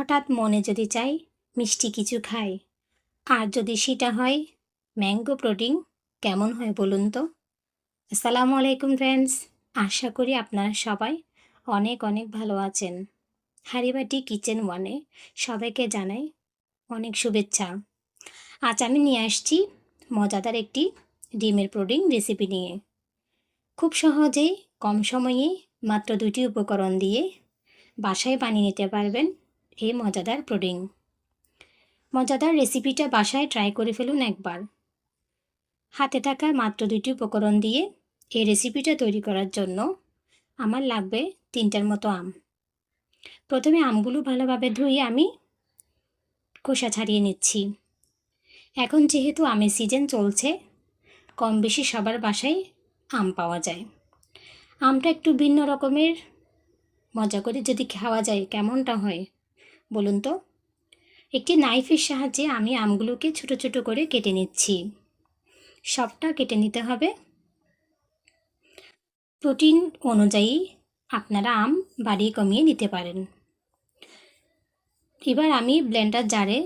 হঠাৎ মনে যদি চাই মিষ্টি কিছু খাই, আর যদি সেটা হয় ম্যাঙ্গো পুডিং, কেমন হয় বলুন তো? আসসালামু আলাইকুম ফ্রেন্ডস, আশা করি আপনারা সবাই অনেক অনেক ভালো আছেন। হারিবাটি কিচেন ওয়ানে সবাইকে জানাই অনেক শুভেচ্ছা। আজ আমি নিয়ে আসছি মজাদার একটি ডিমের পুডিং রেসিপি নিয়ে। খুব সহজেই কম সময়ে মাত্র 2টি উপকরণ দিয়ে বাসায় বানিয়ে নিতে পারবেন এই মজাদার পুডিং। মজাদার রেসিপিটা বাসায় ট্রাই করে ফেলুন একবার। হাতে থাকা মাত্র 2টি উপকরণ দিয়ে এই রেসিপিটা তৈরি করার জন্য আমার লাগবে 3টার মতো আম। প্রথমে আমগুলো ভালোভাবে ধুয়ে আমি খোসা ছাড়িয়ে নিচ্ছি। এখন যেহেতু আমের সিজন চলছে, কম বেশি সবার বাসায় আম পাওয়া যায়। আমটা একটু ভিন্ন রকমের মজা করে যদি খাওয়া যায় কেমনটা হয় বলুন তো? একটি নাইফের সাহায্যে আমি আমগুলোকে ছোট ছোট করে কেটে নিচ্ছি। সবটা কেটে নিতে হবে। প্রোটিন অনুযায়ী আপনারা আম বাড়িয়ে কমিয়ে নিতে পারেন। এবার আমি ব্লেন্ডার জারে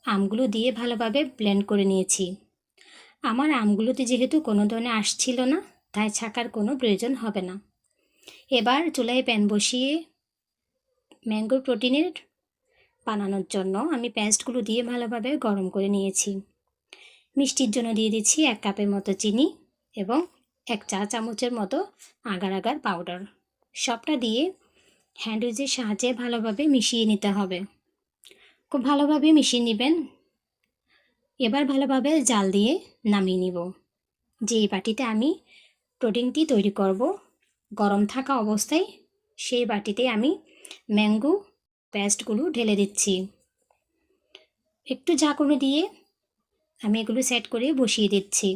আমগুলো দিয়ে ভালোভাবে ব্লেন্ড করে নিয়েছি। আমার আমগুলোতে যেহেতু কোনো ধরনের আঁশ ছিল না, তাই ছাকার কোনো প্রয়োজন হবে না। এবার চুলায় প্যান বসিয়ে ম্যাঙ্গো প্রোটিনের বানানোর জন্য আমি পেস্টগুলো দিয়ে ভালোভাবে গরম করে নিয়েছি। মিষ্টির জন্য দিয়ে দিচ্ছি 1 কাপের মতো চিনি এবং 1 চা চামচের মতো আগার আগার পাউডার। সবটা দিয়ে হ্যান্ড উইচের সাহায্যে ভালোভাবে মিশিয়ে নিতে হবে। খুব ভালোভাবে মিশিয়ে নেবেন। এবার ভালোভাবে জাল দিয়ে নামিয়ে নিব। যে বাটিতে আমি পুডিংটি তৈরি করব, গরম থাকা অবস্থায় সেই বাটিতে আমি ম্যাঙ্গো পেস্টগুলো ঢেলে দিচ্ছি। একটু ঝাঁকুনি দিয়ে আমি এগুলো সেট করে বসিয়ে দিচ্ছি।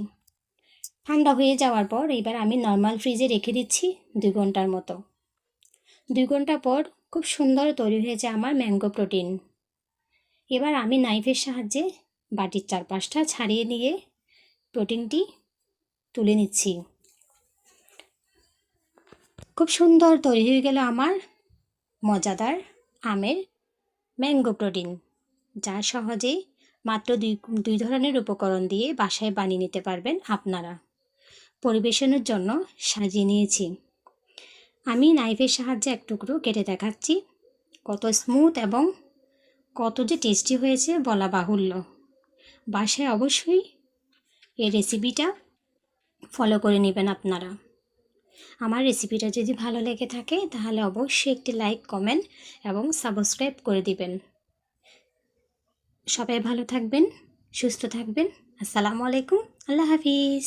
ঠান্ডা হয়ে যাওয়ার পর এবার আমি নর্মাল ফ্রিজে রেখে দিচ্ছি 2 ঘন্টার মতো। 2 ঘন্টা পর খুব সুন্দর তৈরি হয়েছে আমার ম্যাঙ্গো পুডিং। এবার আমি নাইফের সাহায্যে বাটির চারপাশটা ছাড়িয়ে নিয়ে পুডিংটি তুলে নিচ্ছি। খুব সুন্দর তৈরি হয়ে গেল আমার মজাদার আমের ম্যাঙ্গো পুডিং, যা সহজেই মাত্র দুই ধরনের উপকরণ দিয়ে বাসায় বানিয়ে নিতে পারবেন আপনারা। পরিবেশনের জন্য সাজিয়ে নিয়েছি। আমি নাইফের সাহায্যে এক টুকরো কেটে দেখাচ্ছি। কত স্মুথ এবং কত যে টেস্টি হয়েছে বলা বাহুল্য। বাসায় অবশ্যই এই রেসিপিটা ফলো করে নেবেন আপনারা। আমার রেসিপিটা যদি ভালো লেগে থাকে তাহলে অবশ্যই একটি লাইক, কমেন্ট এবং সাবস্ক্রাইব করে দিবেন। সবাই ভালো থাকবেন, সুস্থ থাকবেন। আসসালামু আলাইকুম, আল্লাহ হাফিজ।